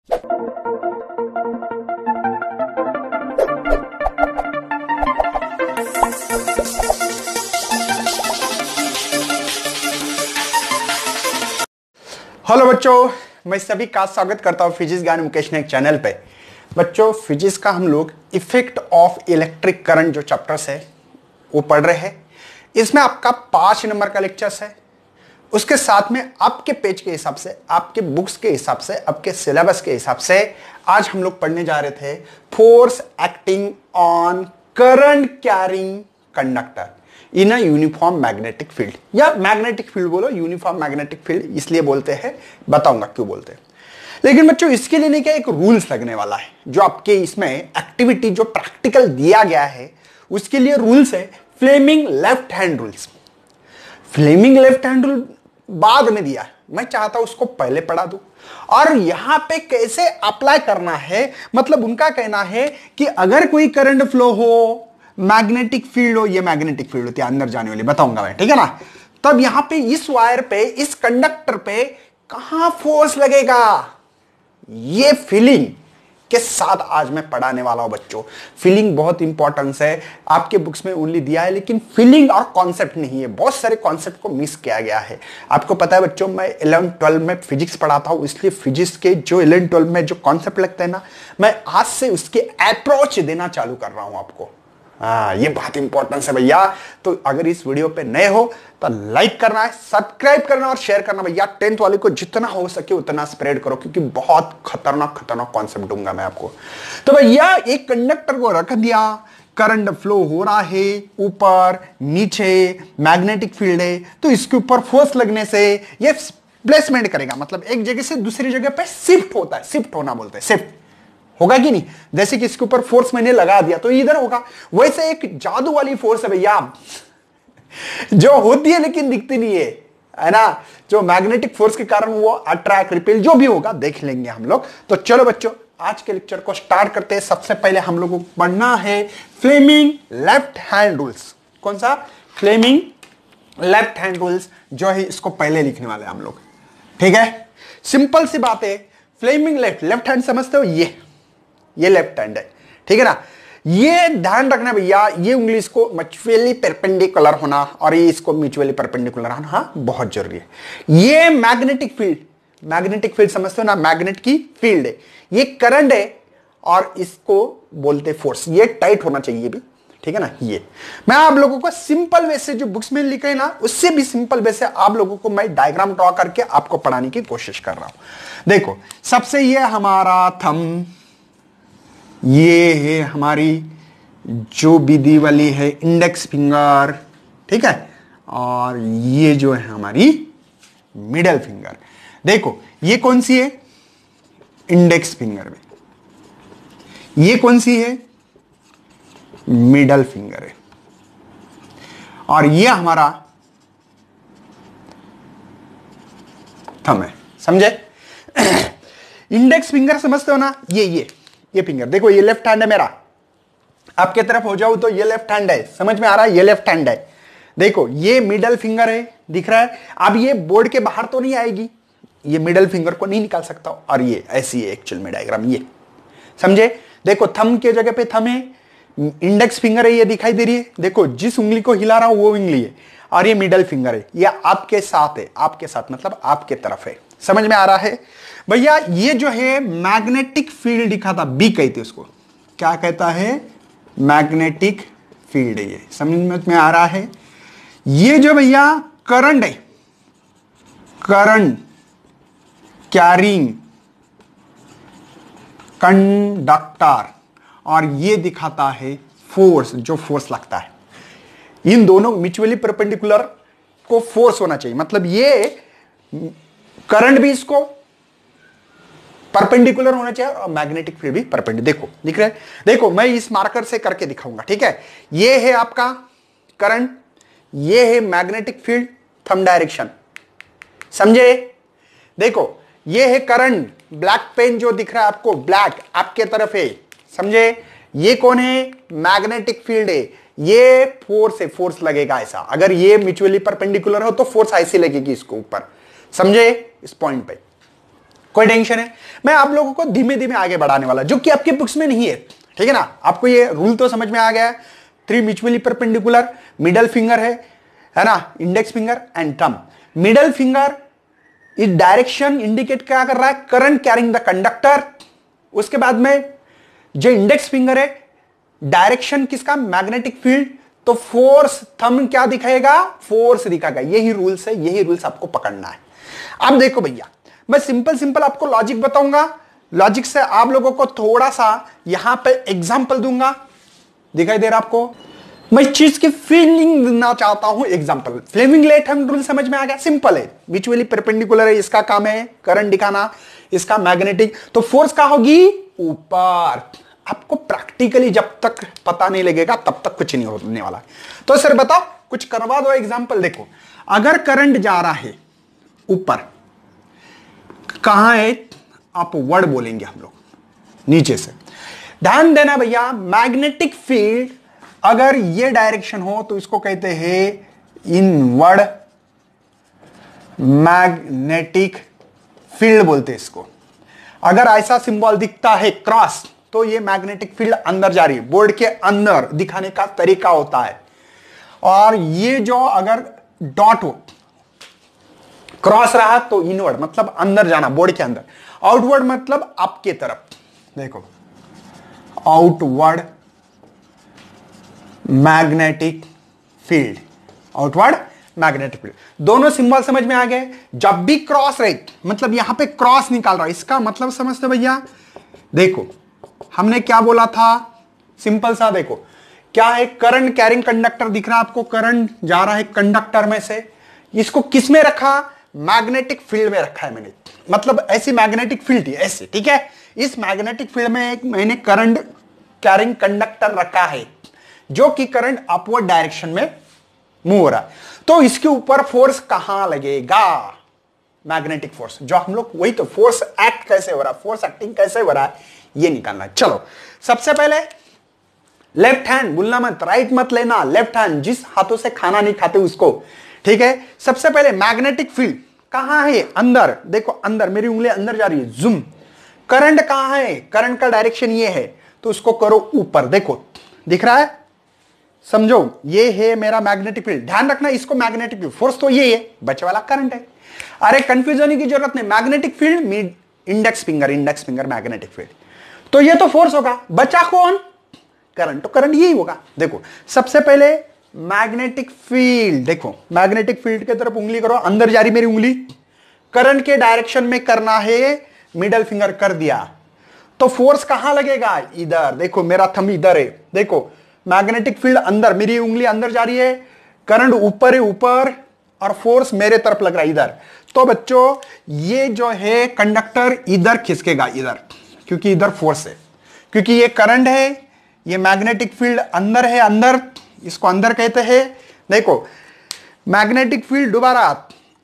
Hello बच्चों, मैं सभी का स्वागत करता हूं फिजिक्स ज्ञान मुकेश नायक चैनल पे। बच्चों, फिजिक्स का हम लोग इफेक्ट ऑफ इलेक्ट्रिक करंट जो चैप्टर्स है वो पढ़ रहे हैं। इसमें आपका 5 नंबर का लेक्चर्स है। उसके साथ में आपके पेज के हिसाब से, आपके बुक्स के हिसाब से, आपके सिलेबस के हिसाब से आज हम लोग पढ़ने जा रहे थे force acting on current carrying conductor in a uniform magnetic field, या मैग्नेटिक फील्ड बोलो, यूनिफॉर्म मैग्नेटिक फील्ड इसलिए बोलते हैं, बताऊंगा क्यों बोलते हैं। लेकिन बच्चों, इसके लिए नहीं क्या एक रूल्स लगने वाला है। जो आपके इसमें एक्टिविटी जो प्रैक्टिकल दिया गया है उसके लिए रूल्स है Fleming left hand rules. Fleming left hand rule बाद में दिया है, मैं चाहता हूं उसको पहले पढ़ा दूं और यहां पे कैसे अप्लाई करना है। मतलब उनका कहना है कि अगर कोई करंट फ्लो हो, मैग्नेटिक फील्ड हो, ये मैग्नेटिक फील्ड होती है अंदर जाने वाली, बताऊंगा मैं, ठीक है ना। तब यहां पे इस वायर पे, इस कंडक्टर पे कहां फोर्स लगेगा, ये फीलिंग के साथ आज मैं पढ़ाने वाला हूं बच्चों। फीलिंग बहुत इंपॉर्टेंस है, आपके बुक्स में ओनली दिया है, लेकिन फीलिंग और कॉन्सेप्ट नहीं है। बहुत सारे कॉन्सेप्ट को मिस किया गया है। आपको पता है बच्चों, मैं 11-12 में फिजिक्स पढ़ाता हूं, इसलिए फिजिक्स के जो 11-12 में जो कॉन्सेप्ट लगते हैं ना, मैं आज से उसके अप्रोच देना चालू कर रहा हूं आपको। ये बहुत इंपॉर्टेंस है भैया। तो अगर इस वीडियो पे नए हो तो लाइक करना है, सब्सक्राइब करना और शेयर करना भैया। 10th वाले को जितना हो सके उतना स्प्रेड करो, क्योंकि बहुत खतरनाक कॉन्सेप्ट दूंगा मैं आपको। तो भैया एक कंडक्टर को रख दिया, करंट फ्लो हो रहा है, ऊपर नीचे मैग्नेटिक फील्ड है, तो इसके ऊपर फोर्स लगने से ये प्लेसमेंट करेगा, मतलब एक जगह से दूसरी जगह पे शिफ्ट होता है। शिफ्ट होना बोलते हैं, शिफ्ट होगा कि नहीं। जैसे कि इसके ऊपर फोर्स मैंने लगा दिया तो इधर होगा। वैसे एक जादू वाली फोर्स है भैया, जो होती है लेकिन दिखती नहीं है ना। जो मैग्नेटिक फोर्स के कारण वो अट्रैक्ट, रिपेल जो भी होगा देख लेंगे हम लोग। तो चलो बच्चों, आज के लेक्चर को स्टार्ट करते हैं। सबसे पहले हम लोगों को पढ़ना है फ्लेमिंग लेफ्ट हैंड रूल्स। कौन सा? फ्लेमिंग लेफ्ट हैंड रूल्स जो है, इसको पहले लिखने वाले हम लोग, ठीक है। सिंपल सी बात है। फ्लेमिंग लेफ्ट हैंड समझते हो, ये लेफ्ट हैंड है, ठीक है ना। ये ध्यान रखना भैया, ये उंगली इसको म्यूचुअली परपेंडिकुलर होना और ये इसको म्यूचुअली परपेंडिकुलर होना, हाँ, बहुत जरूरी है। ये मैग्नेटिक फील्ड समझते हो ना, मैग्नेट की फील्ड है, ये करंट है और इसको बोलते फोर्स। ये टाइट होना चाहिए भी, ठीक है ना। ये मैं आप लोगों को सिंपल वे से, जो बुक्स में लिखे हैं ना, उससे भी सिंपल वे से आप लोगों को मैं डायग्राम ड्रॉ करके आपको पढ़ाने की कोशिश कर रहा हूं। देखो, सबसे ये हमारा थंब, ये है हमारी जो विधि वाली है इंडेक्स फिंगर, ठीक है, और ये जो है हमारी मिडल फिंगर। देखो ये कौन सी है? इंडेक्स फिंगर में। ये कौन सी है? मिडल फिंगर है। और ये हमारा थंब है, समझे? इंडेक्स फिंगर समझते हो ना, ये फिंगर। देखो ये लेफ्ट हैंड है मेरा, आपके तरफ हो जाऊं तो ये लेफ्ट हैंड है, समझ में आ रहा है? ये लेफ्ट हैंड है। देखो ये मिडल फिंगर है, दिख रहा है? अब ये बोर्ड के बाहर तो नहीं आएगी, ये मिडल फिंगर को नहीं निकाल सकता, और ये ऐसी है एक्चुअल में डायग्राम, ये समझे? देखो थंब के जगह पे थंब है, इंडेक्स फिंगर है, ये दिखाई दे रही है। देखो जिस उंगली को हिला रहा हूं वो उंगली है, और ये मिडल फिंगर है, ये आपके साथ है, आपके साथ मतलब आपके तरफ है। समझ में आ रहा है भैया? ये जो है मैग्नेटिक फील्ड दिखा था, बी कहते उसको, क्या कहता है? मैग्नेटिक फील्ड है। ये समझ में आ रहा है? ये जो भैया करंट है, करंट कैरिंग कंडक्टर, और ये दिखाता है फोर्स, जो फोर्स लगता है। इन दोनों म्यूचुअली परपेंडिकुलर को फोर्स होना चाहिए, मतलब ये करंट भी इसको परपेंडिकुलर होना चाहिए और मैग्नेटिक फील्ड भी परपेंडिकुलर। देखो दिख रहा है? देखो मैं इस मार्कर से करके दिखाऊंगा, ठीक है। ये है आपका करंट, ये है मैग्नेटिक फील्ड, थंब डायरेक्शन, समझे? देखो ये है करंट, ब्लैक पेन जो दिख रहा है आपको, ब्लैक आपके तरफ है, समझे? ये कौन है? मैग्नेटिक फील्ड है। ये फोर्स है, फोर्स लगेगा ऐसा। अगर ये म्यूचुअली परपेंडिकुलर हो तो फोर्स ऐसी लगेगी इसको ऊपर, समझे? इस पॉइंट पे कोई टेंशन है? मैं आप लोगों को धीमे धीमे आगे बढ़ाने वाला, जो कि आपके बुक्स में नहीं है, ठीक है ना। आपको ये रूल तो समझ में आ गया है। 3 म्यूचुअली परपेंडिकुलर, मिडल फिंगर है ना, index finger and thumb. Middle finger इस डायरेक्शन इंडिकेट क्या कर रहा है? Current carrying the conductor. उसके बाद में जो इंडेक्स फिंगर है, डायरेक्शन किसका? Magnetic field. तो फोर्स, थंब क्या दिखाएगा? फोर्स दिखाएगा। यही रूल्स है, यही रूल्स आपको पकड़ना है। अब देखो भैया, मैं सिंपल आपको लॉजिक बताऊंगा, लॉजिक से आप लोगों को थोड़ा सा यहां पे एग्जांपल दूंगा। दिखाई दे रहा आपको? मैं इस चीज की फीलिंग देना चाहता हूं। Example, Fleming left hand rule समझ में आ गया? सिंपल है, म्यूचुअली परपेंडिकुलर है, इसका काम है करंट दिखाना, इसका मैग्नेटिक। तो फोर्स क्या होगी? ऊपर। आपको प्रैक्टिकली जब तक पता नहीं लगेगा तब तक कुछ नहीं होने वाला। तो सर बताओ, कुछ करवा दो एग्जांपल। देखो, अगर करंट जा रहा है ऊपर, कहां है? अपवर्ड बोलेंगे हम लोग, नीचे से। ध्यान देना भैया, मैग्नेटिक फील्ड अगर ये डायरेक्शन हो तो इसको कहते हैं इनवर्ड मैग्नेटिक फील्ड बोलते हैं इसको। अगर ऐसा सिंबल दिखता है क्रॉस, तो ये मैग्नेटिक फील्ड अंदर जा रही है, बोर्ड के अंदर दिखाने का तरीका होता है। और ये जो अगर डॉट हो, क्रॉस रहा तो इनवर्ड मतलब अंदर जाना, बोर्ड के अंदर। आउटवर्ड मतलब आपके तरफ। देखो, outward magnetic field, outward magnetic field. दोनों सिंबल समझ में आ गए। जब भी क्रॉस रहे, मतलब यहां पे क्रॉस निकाल रहा है, इसका मतलब समझते भैया। देखो, हमने क्या बोला था? सिंपल सा देखो, क्या है? करंट कैरिंग कंडक्टर दिख रहा है आपको, करंट जा रहा है कंडक्टर में से। इसको किस में रखा? मैग्नेटिक फील्ड में रखा है मैंने, मतलब ऐसी मैग्नेटिक फील्ड है ऐसे, ठीक है। इस मैग्नेटिक फील्ड में एक मैंने करंट कैरिंग कंडक्टर रखा है, जो कि करंट अपवर्ड डायरेक्शन में मूव हो रहा है। तो इसके ऊपर फोर्स कहां लगेगा? मैग्नेटिक फोर्स, जो हम लोग, वही तो फोर्स एक्ट कैसे हो रहा है, फोर्स एक्टिंग कैसे हो रहा है, ये निकालना है। चलो, सबसे पहले लेफ्ट हैंड, भूलना मत, राइट मत लेना, लेफ्ट हैंड, जिस हाथों से खाना नहीं खाते उसको, ठीक है। सबसे पहले मैग्नेटिक फील्ड कहां है? अंदर। देखो, अंदर, मेरी उंगली अंदर जा रही है, जूम। करंट कहां है? करंट का डायरेक्शन ये है, तो उसको करो ऊपर। देखो, दिख रहा है? समझो, ये है मेरा मैग्नेटिक फील्ड। ध्यान रखना, इसको मैग्नेटिक फील्ड, फोर्स तो ये है, बचे वाला करंट है। अरे कंफ्यूज होने की जरूरत नहीं, magnetic field, index finger magnetic field, तो ये तो फोर्स होगा। बचा कौन? करंट। तो करंट यही होगा। देखो, सबसे पहले मैग्नेटिक फील्ड, देखो मैग्नेटिक फील्ड की तरफ उंगली करो, अंदर जा रही मेरी उंगली, करंट के डायरेक्शन में करना है, मिडल फिंगर कर दिया, तो फोर्स कहां लगेगा? इधर। देखो, मेरा थंब इधर है, देखो मैग्नेटिक फील्ड अंदर, मेरी उंगली अंदर जा रही है, करंट ऊपर है, ऊपर, और फोर्स मेरे तरफ लग रहा है, इधर। तो बच्चों, ये जो है कंडक्टर इधर खिसकेगा, इधर, क्योंकि इधर फोर्स है, क्योंकि ये करंट है, ये मैग्नेटिक फील्ड अंदर है, अंदर, इसको अंदर कहते हैं। देखो, मैग्नेटिक फील्ड दोबारा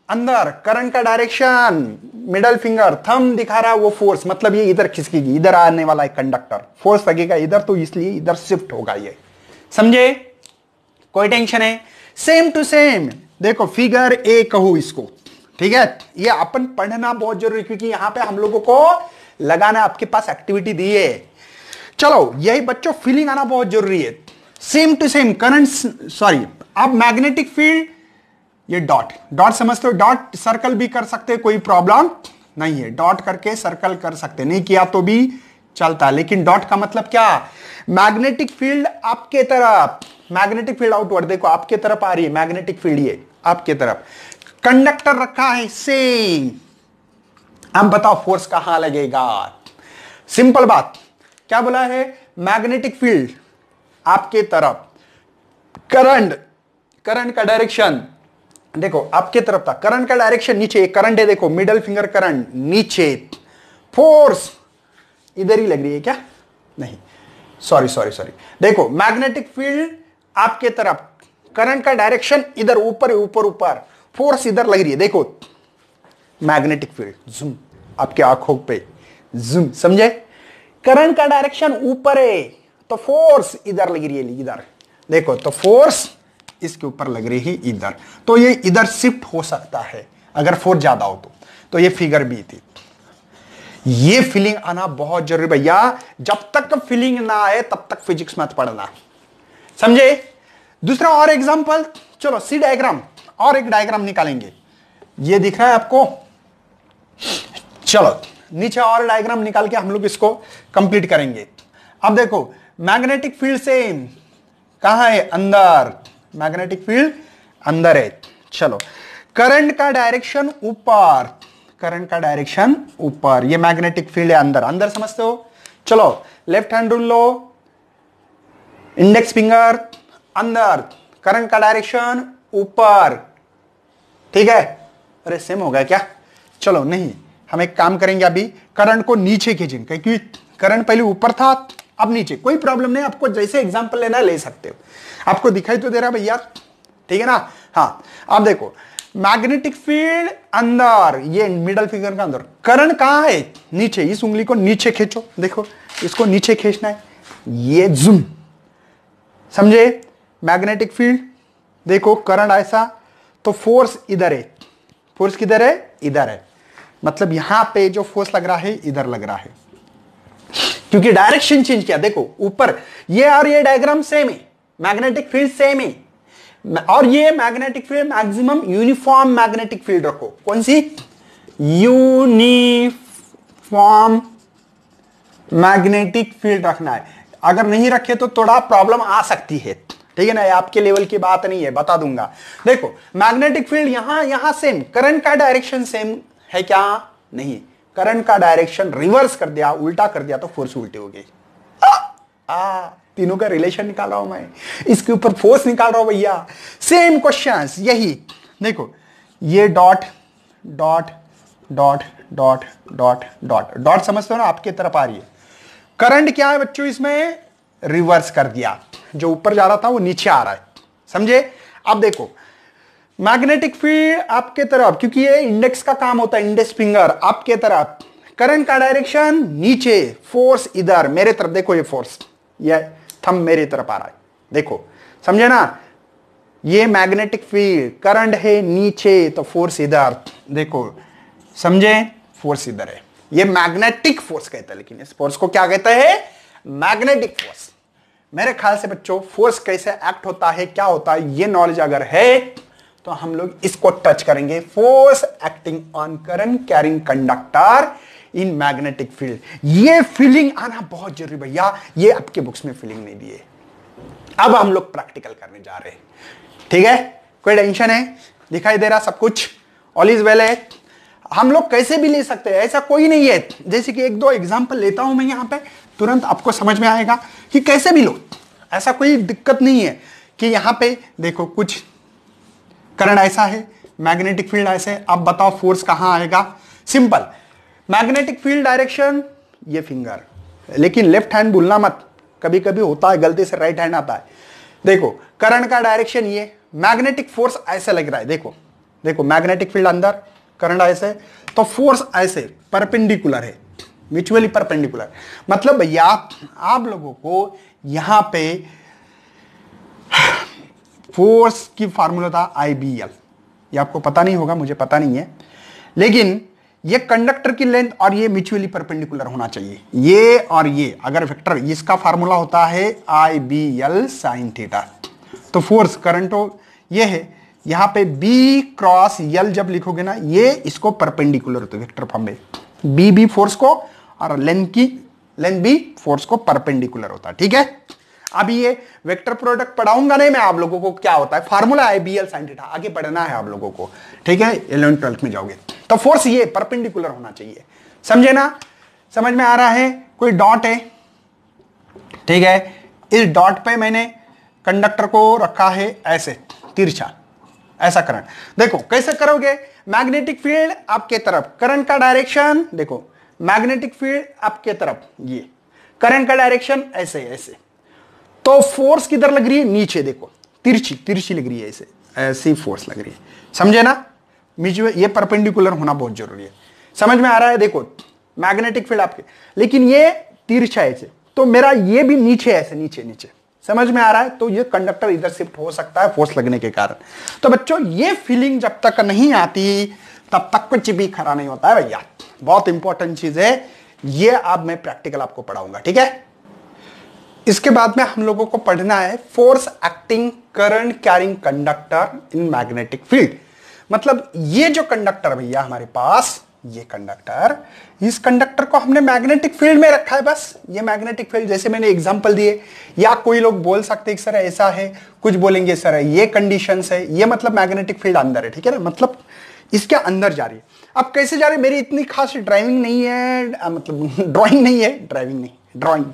अंदर, करंट का डायरेक्शन, मिडल फिंगर, थंब दिखा रहा है, वो फोर्स, मतलब ये इधर खिसकेगी, इधर आने वाला है कंडक्टर, फोर्स लगेगा इधर, तो इसलिए इधर शिफ्ट होगा। ये समझे? कोई टेंशन है? सेम टू सेम, देखो फिगर ए कहूं इसको, ठीक है। ये अपन पढ़ना बहुत जरूरी है, क्योंकि यहां पे हम लोगों को लगाना, आपके पास एक्टिविटी दी है। चलो, यही बच्चों फीलिंग आना बहुत जरूरी है। Same to same current, sorry, अब मैग्नेटिक फील्ड, ये डॉट, डॉट समझते हो? डॉट सर्कल भी कर सकते, कोई प्रॉब्लम नहीं है, डॉट करके सर्कल कर सकते, नहीं किया तो भी चलता है। लेकिन डॉट का मतलब क्या? मैग्नेटिक फील्ड आपके तरफ, मैग्नेटिक फील्ड आउटवर्ड, देखो आपके तरफ आ रही है मैग्नेटिक फील्ड, ये आपके तरफ, कंडक्टर रखा है सेम। अब बताओ फोर्स कहां लगेगा? सिंपल बात, क्या बोला है? मैग्नेटिक फील्ड आपके तरफ, करंट, करंट का डायरेक्शन, देखो आपके तरफ था, करंट का डायरेक्शन नीचे, करंट है, देखो मिडल फिंगर करंट नीचे, फोर्स इधर ही लग रही है क्या? नहीं, सॉरी, देखो मैग्नेटिक फील्ड आपके तरफ, करंट का डायरेक्शन इधर, ऊपर ऊपर ऊपर, फोर्स इधर लग रही है। देखो मैग्नेटिक फील्ड, जूम आपके आंखों पे, जूम, समझे? करंट का डायरेक्शन ऊपर है, तो फोर्स इधर लग रही है, इधर देखो, तो फोर्स इसके ऊपर लग रही है इधर, तो ये इधर शिफ्ट हो सकता है अगर फोर्स ज्यादा हो तो ये फिगर बी थी। ये फीलिंग आना बहुत जरूरी भैया। जब तक फीलिंग ना आए तब तक फिजिक्स मत पढ़ना, समझे। दूसरा और एग्जांपल, चलो सी डायग्राम, और एक डायग्राम निकालेंगे। ये दिख रहा है आपको, चलो नीचे और डायग्राम निकाल के हम लोग इसको कंप्लीट करेंगे। अब देखो मैग्नेटिक फील्ड सेम कहां है, अंदर, मैग्नेटिक फील्ड अंदर है। चलो करंट का डायरेक्शन ऊपर, करंट का डायरेक्शन ऊपर, ये मैग्नेटिक फील्ड है अंदर, अंदर समझते हो। चलो लेफ्ट हैंड रूल लो, इंडेक्स फिंगर अंदर, करंट का डायरेक्शन ऊपर, ठीक है। अरे सेम हो गया क्या, चलो नहीं, हम एक काम करेंगे, अभी करंट को नीचे खींचेंगे क्योंकि करंट पहले ऊपर था अब नीचे, कोई प्रॉब्लम नहीं, आपको जैसे एग्जांपल लेना ले सकते हो। आपको दिखाई तो दे रहा भैया, ठीक है ना। हाँ अब देखो मैग्नेटिक फील्ड अंदर, ये मिडल फिंगर का अंदर, करंट कहां है, नीचे, इस उंगली को नीचे खींचो, देखो इसको नीचे खींचना है, ये जूम, समझे। मैग्नेटिक फील्ड देखो, करंट ऐसा, तो फोर्स इधर है, फोर्स किधर है, इधर है, मतलब यहां पे जो फोर्स लग रहा है इधर लग रहा है, क्योंकि डायरेक्शन चेंज किया। देखो ऊपर ये और ये डायग्राम सेम है, मैग्नेटिक फील्ड सेम है, और ये magnetic field maximum uniform magnetic field रखो, कौन सी, यूनिफॉर्म मैग्नेटिक फील्ड रखना है। अगर नहीं रखे तो थोड़ा प्रॉब्लम आ सकती है, ठीक है ना, आपके लेवल की बात नहीं है, बता दूंगा। देखो मैग्नेटिक फील्ड यहां सेम, करंट का डायरेक्शन सेम है क्या, नहीं, करंट का डायरेक्शन रिवर्स कर दिया, उल्टा कर दिया तो फोर्स उल्टी हो गई। तीनों का रिलेशन निकाल रहा हूं मैं, इसके ऊपर फोर्स निकाल रहा हूं भैया। सेम क्वेश्चंस यही, देखो ये dot dot dot dot dot dot dot, समझते हो ना, आपके तरफ आ रही है। करंट क्या है बच्चों, इसमें रिवर्स कर दिया, जो ऊपर जा रहा था वो नीचे आ रहा है, समझे। अब देखो मैग्नेटिक फील्ड आपके तरफ, क्योंकि ये इंडेक्स का काम होता है, इंडेक्स फिंगर आपके तरफ, करंट का डायरेक्शन नीचे, फोर्स इधर मेरे तरफ, देखो ये फोर्स, ये थंब मेरी तरफ आ रहा है, देखो समझे ना। ये मैग्नेटिक फील्ड, करंट है नीचे तो फोर्स इधर, देखो समझे, फोर्स इधर है, ये मैग्नेटिक फोर्स कहता है, लेकिन इस फोर्स को क्या कहता है, मैग्नेटिक फोर्स। मेरे ख्याल से बच्चों फोर्स कैसे एक्ट होता है, क्या होता है, ये नॉलेज अगर है तो हम लोग इसको टच करेंगे, force acting on current carrying conductor in magnetic field. ये फीलिंग आना बहुत जरूरी भैया, ये आपके बुक्स में फीलिंग नहीं दी है। अब हम लोग प्रैक्टिकल करने जा रहे हैं, ठीक है, कोई टेंशन है, दिखाई दे रहा सब कुछ, ऑल इज वेल है। हम लोग कैसे भी ले सकते हैं, ऐसा कोई नहीं है, जैसे कि एक दो एग्जांपल लेता हूं मैं यहां पे, तुरंत आपको समझ में आएगा कि कैसे भी लो, ऐसा कोई दिक्कत नहीं है। कि यहां पे देखो कुछ करंट ऐसा है, मैग्नेटिक फील्ड ऐसे, अब बताओ फोर्स कहां आएगा, सिंपल, मैग्नेटिक फील्ड डायरेक्शन ये फिंगर, लेकिन लेफ्ट हैंड भूलना मत, कभी कभी होता है गलती से राइट हैंड आता है। देखो करंट का डायरेक्शन ये, मैग्नेटिक फोर्स ऐसे लग रहा है, देखो देखो मैग्नेटिक फील्ड अंदर, करंट ऐसे, तो फोर्स ऐसे परपेंडिकुलर है, म्यूचुअली परपेंडिकुलर, मतलब भैया आप लोगों को यहां पे फोर्स की फार्मूला था IBL, ये आपको पता नहीं होगा, मुझे पता नहीं है, लेकिन ये कंडक्टर की लेंथ और ये म्यूचुअली परपेंडिकुलर होना चाहिए, ये और ये अगर वेक्टर, इसका फार्मूला होता है IBL sin थीटा। तो फोर्स करंट ये है, यहां पे B क्रॉस L जब लिखोगे ना, ये इसको परपेंडिकुलर होता है वेक्टर फॉर्म में, B फोर्स को और लेंथ B फोर्स को परपेंडिकुलर होता है, ठीक है। अभी ये वेक्टर प्रोडक्ट पढ़ाऊंगा नहीं मैं आप लोगों को, क्या होता है फार्मूला IBL sin थीटा, आगे पढ़ना है आप लोगों को, ठीक है, 11th 12th में जाओगे तो फोर्स ये परपेंडिकुलर होना चाहिए, समझे ना, समझ में आ रहा है। कोई डॉट है, ठीक है, इस डॉट पे मैंने कंडक्टर को रखा है ऐसे तिरछा, ऐसा करंट, देखो कैसे करोगे, मैग्नेटिक फील्ड आपके तरफ, करंट का डायरेक्शन देखो, मैग्नेटिक फील्ड आपके तरफ, ये करंट का डायरेक्शन ऐसे ऐसे, तो फोर्स किधर लग रही है, नीचे, देखो तिरछी तिरछी लग रही है, ऐसे ऐसी फोर्स लग रही है, समझे ना। म्यूचुअल ये परपेंडिकुलर होना बहुत जरूरी है, समझ में आ रहा है। देखो मैग्नेटिक फील्ड आपके, लेकिन ये तिरछा ऐसे, तो मेरा ये भी नीचे ऐसे, नीचे नीचे, समझ में आ रहा है, तो ये कंडक्टर इधर शिफ्ट हो सकता है फोर्स लगने के कारण। तो बच्चों ये फीलिंग जब तक नहीं आती तब तक कुछ भी खरा नहीं होता है भैया, बहुत इंपॉर्टेंट चीज है ये, अब मैं प्रैक्टिकल आपको पढ़ाऊंगा, ठीक है। इसके बाद में हम लोगों को पढ़ना है force acting current carrying conductor in magnetic field. मतलब ये जो कंडक्टर भैया हमारे पास, ये कंडक्टर, इस कंडक्टर को हमने मैग्नेटिक फील्ड में रखा है। बस ये मैग्नेटिक फील्ड, जैसे मैंने एग्जांपल दिए, या कोई लोग बोल सकते हैं सर ऐसा है, कुछ बोलेंगे सर ये कंडीशंस है, ये मतलब मैग्नेटिक फील्ड अंदर है, ठीक है ना, मतलब इसके अंदर जा रही है। अब कैसे जा रही है, मेरी इतनी खास ड्राइविंग नहीं है, मतलब ड्राइंग नहीं है, ड्राइविंग नहीं, ड्राइंग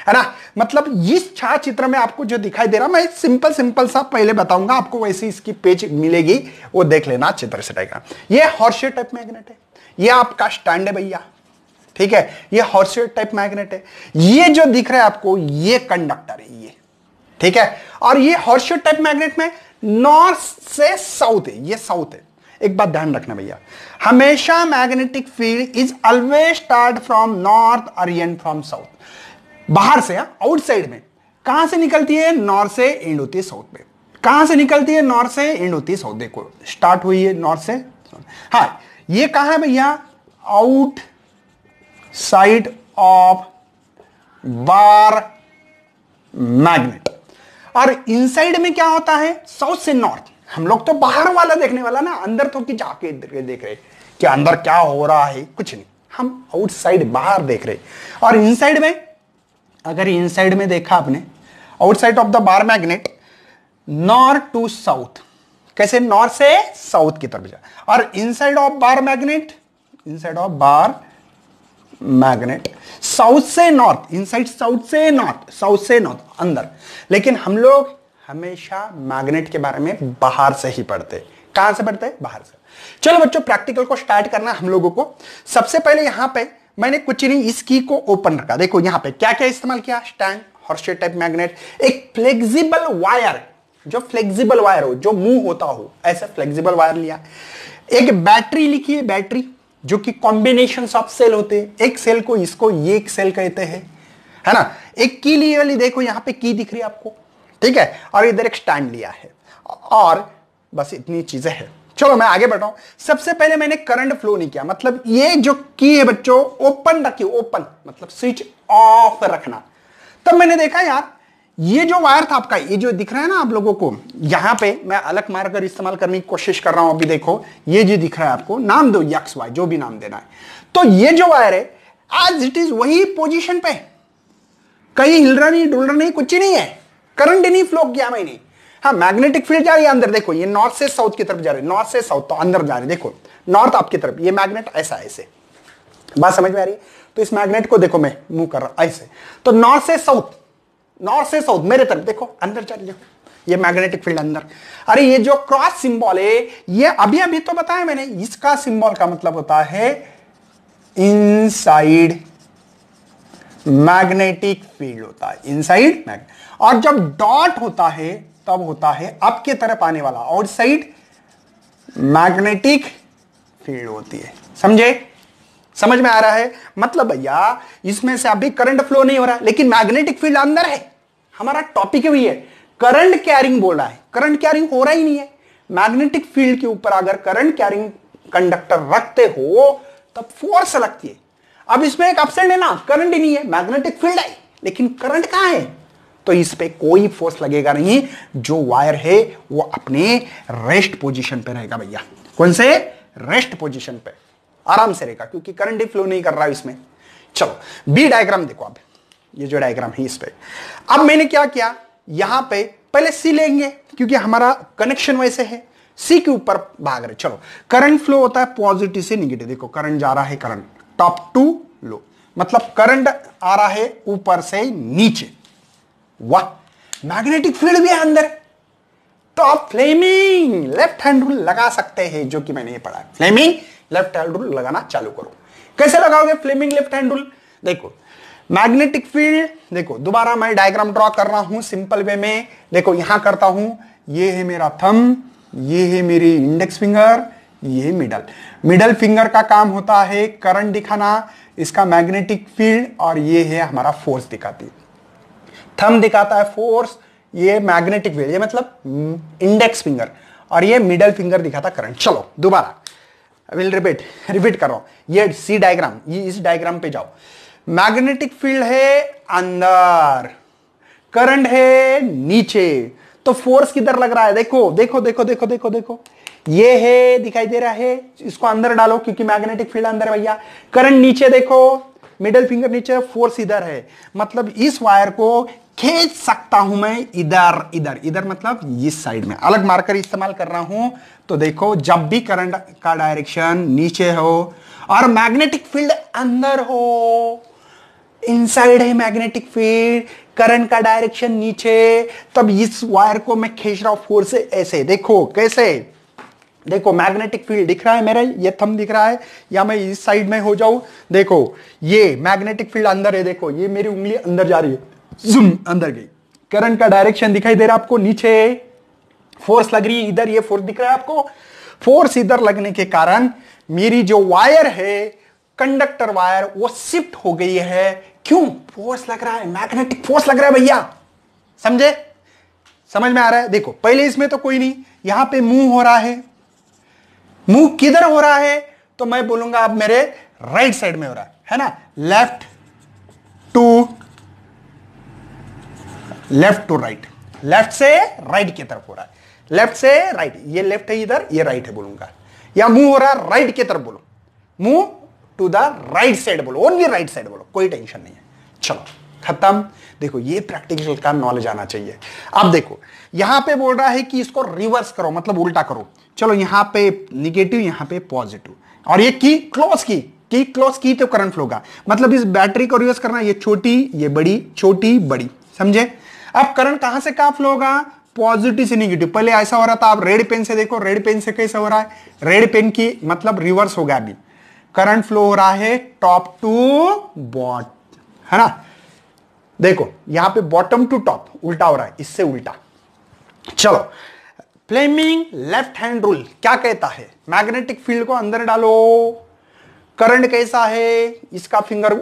है ना, मतलब इस छाया चित्र में आपको जो दिखाई दे रहा, मैं सिंपल सा पहले बताऊंगा आपको, वैसे इसकी पेज मिलेगी, वो देख लेना अच्छी तरह से डायग्राम। ये हॉर्स टाइप मैग्नेट है, ये आपका स्टैंड है भैया, ठीक है, ये हॉर्स टाइप मैग्नेट है। ये जो दिख रहा है आपको, ये कंडक्टर है ये, ठीक है। और ये हॉर्स टाइप मैग्नेट में नॉर्थ से साउथ है, ये साउथ है। एक बात ध्यान रखना भैया, हमेशा magnetic field is always start from north और एंड फ्रॉम साउथ। बाहर से, आउटसाइड में कहां से निकलती है, नॉर्थ से एंड होती है साउथ में। कहां से निकलती है, नॉर्थ से एंड होती है साउथ। देखो स्टार्ट हुई है नॉर्थ से, हाँ ये कहां है भैया, out side of bar magnet. और इनसाइड में क्या होता है, साउथ से नॉर्थ। हम लोग तो बाहर वाला देखने वाला ना, अंदर तो कि जाके देख रहे कि अंदर क्या हो रहा है, कुछ नहीं, हम आउटसाइड बाहर देख रहे। और इनसाइड में, अगर इनसाइड में देखा आपने, outside of the bar magnet, north to south, कैसे, नॉर्थ से साउथ की तरफ जा। और inside of bar magnet, inside of bar magnet, south से नॉर्थ, इनसाइड साउथ से नॉर्थ, साउथ से नॉर्थ अंदर। लेकिन हम लोग हमेशा मैग्नेट के बारे में बाहर से ही पढ़ते। कहां से पढ़ते हैं, बाहर से। चलो बच्चों प्रैक्टिकल को स्टार्ट करना हम लोगों को। सबसे पहले यहां पे मैंने कुछ नहीं, इस की को ओपन रखा। देखो यहां पे क्या क्या इस्तेमाल किया, स्टैंड, हॉर्स टाइप मैग्नेट, एक फ्लेक्सिबल वायर, जो फ्लेक्सिबल वायर हो, जो मूव होता हो, ऐसा फ्लेक्सिबल वायर लिया। एक बैटरी लिखी है, बैटरी जो कि कॉम्बिनेशन ऑफ सेल होते हैं। एक सेल को, इसको ये एक सेल कहते हैं, है ना। एक की ली वाली, देखो यहां पे की दिख रही है आपको, ठीक है। और इधर एक स्टैंड लिया है, और बस इतनी चीजें हैं। चलो मैं आगे बढ़ाऊं। सबसे पहले मैंने करंट फ्लो नहीं किया, मतलब ये जो की है बच्चों ओपन रखी, ओपन मतलब स्विच ऑफ रखना। तब मैंने देखा यार ये जो वायर था आपका, ये जो दिख रहा है ना आप लोगों को, यहां पे मैं अलग मार्कर इस्तेमाल करने की कोशिश कर रहा हूं। अभी देखो ये जो दिख रहा है आपको, नाम दो एक्स वाई, जो भी नाम देना है। तो ये जो वायर है एज इट इज वही पोजीशन पे, कहीं हिल रहा नहीं, डुल रहा नहीं, कुछ ही नहीं है, करंट नहीं फ्लो किया मैंने। हाँ मैग्नेटिक फील्ड जा रही है अंदर, देखो ये नॉर्थ से साउथ की तरफ जा रही है, नॉर्थ से साउथ तो अंदर जा रही है। देखो नॉर्थ आपकी तरफ, ये मैग्नेट ऐसा ऐसे, बात समझ में आ रही है। तो इस मैग्नेट को देखो मैं मूव कर रहा हूं ऐसे, तो नॉर्थ से साउथ, नॉर्थ से साउथ मेरे तरफ देखो अंदर जा रही है, ये मैग्नेटिक फील्ड अंदर। अरे ये जो क्रॉस सिंबल है, ये अभी अभी तो बताया मैंने, इसका सिंबल का मतलब होता है इनसाइड मैग्नेटिक फील्ड होता है, इनसाइड मैग्नेट। और जब डॉट होता है तब होता है आपके तरफ आने वाला, आउटसाइड मैग्नेटिक फील्ड होती है। समझे, समझ में आ रहा है। मतलब भैया इसमें से अभी करंट फ्लो नहीं हो रहा, लेकिन मैग्नेटिक फील्ड अंदर है। हमारा टॉपिक भी है करंट कैरिंग, बोल रहा है करंट कैरिंग हो रहा ही नहीं है। मैग्नेटिक फील्ड के ऊपर अगर करंट कैरिंग कंडक्टर रखते हो तब फोर्स लगती है। अब इसमें एक ऑप्शन है ना, करंट ही नहीं है, मैग्नेटिक फील्ड है, लेकिन करंट कहां है, तो इस पे कोई फोर्स लगेगा नहीं। जो वायर है वो अपने रेस्ट पोजीशन पे रहेगा भैया। कौन से, रेस्ट पोजीशन पे आराम से रहेगा, क्योंकि करंट ही फ्लो नहीं कर रहा है इसमें। चलो बी डायग्राम देखो। अब ये जो डायग्राम है इस पे, अब मैंने क्या किया, यहां पे पहले सी लेंगे क्योंकि हमारा कनेक्शन वैसे है, सी के ऊपर भाग रहे। चलो करंट फ्लो होता है पॉजिटिव से निगेटिव, देखो करंट जा रहा है, करंट टॉप टू लो, मतलब करंट आ रहा है ऊपर से नीचे। वाह, मैग्नेटिक फील्ड भी है अंदर, तो आप फ्लेमिंग लेफ्ट हैंड रूल लगा सकते हैं, जो कि मैंने ये पढ़ा है। फ्लेमिंग लेफ्ट हैंड रूल लगाना चालू करो। कैसे लगाओगे फ्लेमिंग लेफ्ट हैंड रूल, देखो मैग्नेटिक फील्ड, देखो दोबारा मैं डायग्राम ड्रॉ कर रहा हूं सिंपल वे में। देखो यहां करता हूं, ये है मेरा थंब, ये है मेरी इंडेक्स फिंगर, ये मिडल फिंगर का काम होता है करंट दिखाना, इसका मैग्नेटिक फील्ड, और ये है हमारा फोर्स दिखाती है। थंब दिखाता है फोर्स, ये मैग्नेटिक फील्ड, ये मतलब इंडेक्स फिंगर, और ये मिडल फिंगर दिखाता करंट। चलो दोबारा, आई विल रिपीट कर रहा हूं। ये सी डायग्राम, ये इस डायग्राम पे जाओ। मैग्नेटिक फील्ड है अंदर, करंट है नीचे, तो फोर्स किधर लग रहा है? देखो देखो देखो देखो देखो देखो, ये है, दिखाई दे रहा है, इसको अंदर डालो क्योंकि मैग्नेटिक फील्ड अंदर है भैया। करंट नीचे देखो, मिडिल फिंगर नीचे, फोर्स इधर है, मतलब इस वायर को खींच सकता हूं मैं इधर इधर इधर, मतलब इस साइड में। अलग मार्कर इस्तेमाल कर रहा हूं तो देखो, जब भी करंट का डायरेक्शन नीचे हो और मैग्नेटिक फील्ड अंदर हो, इनसाइड है मैग्नेटिक फील्ड, करंट का डायरेक्शन नीचे, तब इस वायर को मैं खींच रहा हूं फोर्स से ऐसे। देखो कैसे, देखो मैग्नेटिक फील्ड दिख रहा है मेरा, ये थंब दिख रहा है, या मैं इस साइड में हो जाऊं, देखो ये मैग्नेटिक फील्ड अंदर है, देखो ये मेरी उंगली अंदर जा रही है, जूम अंदर गई। करंट का डायरेक्शन दिखाई दे रहा है आपको, नीचे फोर्स लग रही है, इधर ये फोर्स दिख रहा है आपको। फोर्स इधर लगने के कारण मेरी जो वायर है, कंडक्टर वायर, वो शिफ्ट हो गई है। क्यों? फोर्स लग रहा है, मैग्नेटिक फोर्स लग रहा है भैया, समझे? समझ में आ रहा है? देखो पहले इसमें तो कोई नहीं, यहां पे मूव हो रहा है। मूव किधर हो रहा है? तो मैं बोलूंगा अब मेरे राइट साइड में हो रहा है ना, लेफ्ट टू राइट, लेफ्ट से राइट की तरफ हो रहा है, लेफ्ट से राइट, ये लेफ्ट है इधर, ये राइट है बोलूंगा, या मूव हो रहा है राइट की तरफ बोलो, move to the right side बोलो, ओनली राइट साइड बोलो, कोई टेंशन नहीं है। चलो खत्म। देखो ये प्रैक्टिकल का नॉलेज आना चाहिए। अब देखो यहां पे बोल रहा है कि इसको रिवर्स करो, मतलब उल्टा करो। चलो यहां पे निगेटिव, यहां पे पॉजिटिव, और ये की क्लोज की तो करंट फ्लो का मतलब इस बैटरी को रिवर्स करना, ये छोटी ये बड़ी, छोटी बड़ी, समझे? अब करंट कहां से कहां फ्लो होगा? पॉजिटिव से निगेटिव। पहले ऐसा हो रहा था, आप रेड पेन से देखो, रेड पेन से कैसे हो रहा है? रेड पेन की मतलब रिवर्स हो गया, अभी करंट फ्लो हो रहा है टॉप टू बॉटम, है ना? देखो यहां पे बॉटम टू टॉप उल्टा हो रहा है, इससे उल्टा। चलो फ्लेमिंग लेफ्ट हैंड रूल क्या कहता है? मैग्नेटिक फील्ड को अंदर डालो, करंट कैसा है, इसका फिंगर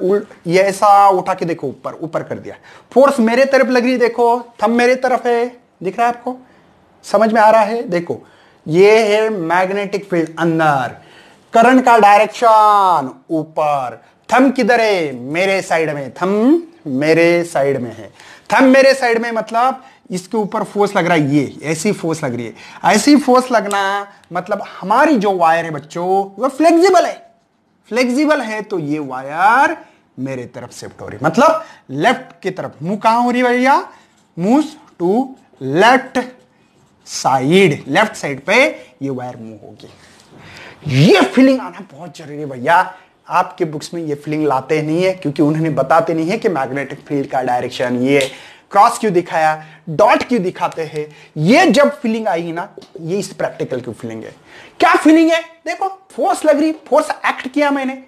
ये ऐसा उठा के देखो, ऊपर ऊपर कर दिया, फोर्स मेरे तरफ लग रही है, देखो थंब मेरे तरफ है, दिख रहा है आपको? समझ में आ रहा है? देखो ये है मैग्नेटिक फील्ड अंदर, करंट का डायरेक्शन ऊपर, थंब किधर है? मेरे साइड में, थंब मेरे साइड में है, थंब मेरे साइड में मतलब इसके ऊपर फोर्स लग रहा है, ये ऐसी फोर्स लग रही है। ऐसी फोर्स लगना मतलब हमारी जो वायर है बच्चों वो फ्लेक्सिबल है, फ्लेक्सिबल है, तो ये वायर मेरे तरफ शिफ्ट हो रही, मतलब लेफ्ट की तरफ। मुंह कहां हो रही है भैया? Move to left side, left side पे ये वायर मूव होगी। ये फीलिंग आना बहुत जरूरी है भैया। आपके बुक्स में ये फीलिंग लाते नहीं है क्योंकि उन्होंने बताते नहीं है कि मैग्नेटिक फील्ड का डायरेक्शन ये क्रॉस क्यों दिखाया, डॉट क्यों दिखाते हैं। ये जब फीलिंग आएगी ना, ये इस प्रैक्टिकल की फीलिंग है। क्या फीलिंग है? देखो फोर्स लग रही, फोर्स एक्ट किया मैंने,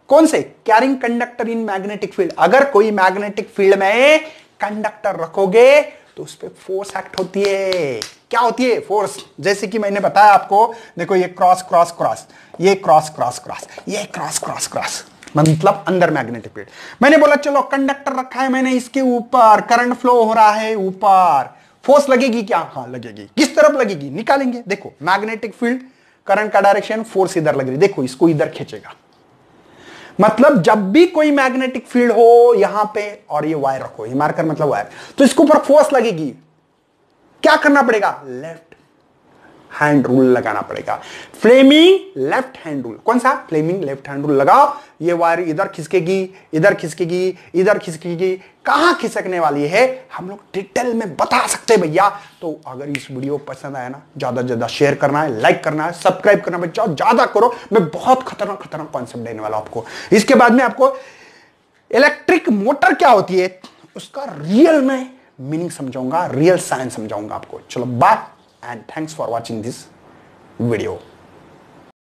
कौन से? Carrying conductor in magnetic field. अगर कोई मैग्नेटिक फील्ड में कंडक्टर रखोगे तो उस पर फोर्स एक्ट होती है। क्या होती है? फोर्स। जैसे कि मैंने बताया आपको, देखो ये क्रॉस क्रॉस क्रॉस, ये क्रॉस क्रॉस क्रॉस, ये क्रॉस क्रॉस क्रॉस, मतलब अंदर मैग्नेटिक फील्ड। मैंने बोला चलो कंडक्टर रखा है मैंने, इसके ऊपर करंट फ्लो हो रहा है, ऊपर फोर्स लगेगी क्या? हाँ लगेगी। किस तरफ लगेगी? निकालेंगे। देखो मैग्नेटिक फील्ड, करंट का डायरेक्शन, फोर्स इधर लग रही, देखो इसको इधर खींचेगा, मतलब जब भी कोई मैग्नेटिक फील्ड हो यहां पे और ये वायर रखो, ये मार्कर मतलब वायर, तो इसके ऊपर फोर्स लगेगी। क्या करना पड़ेगा? लेफ्ट हैंड रूल लगाना पड़ेगा। Fleming left hand rule. कौन सा? फ्लेमिंग लेफ्ट हैंड रूल लगाओ। ये वायर इधर खिसकेगी, इधर खिसकेगी, इधर खिसकेगी, कहां खिसकने वाली है हम लोग डिटेल में बता सकते हैं भैया। तो अगर इस वीडियो पसंद आया ना, ज्यादा से ज्यादा शेयर करना है, लाइक करना है, सब्सक्राइब करना बच्चा ज्यादा करो। मैं बहुत खतरनाक खतरनाक कॉन्सेप्ट देने वाला हूं आपको। इसके बाद में आपको इलेक्ट्रिक मोटर क्या होती है उसका रियल में मीनिंग समझाऊंगा, रियल साइंस समझाऊंगा आपको। चलो bye and thanks for watching this video.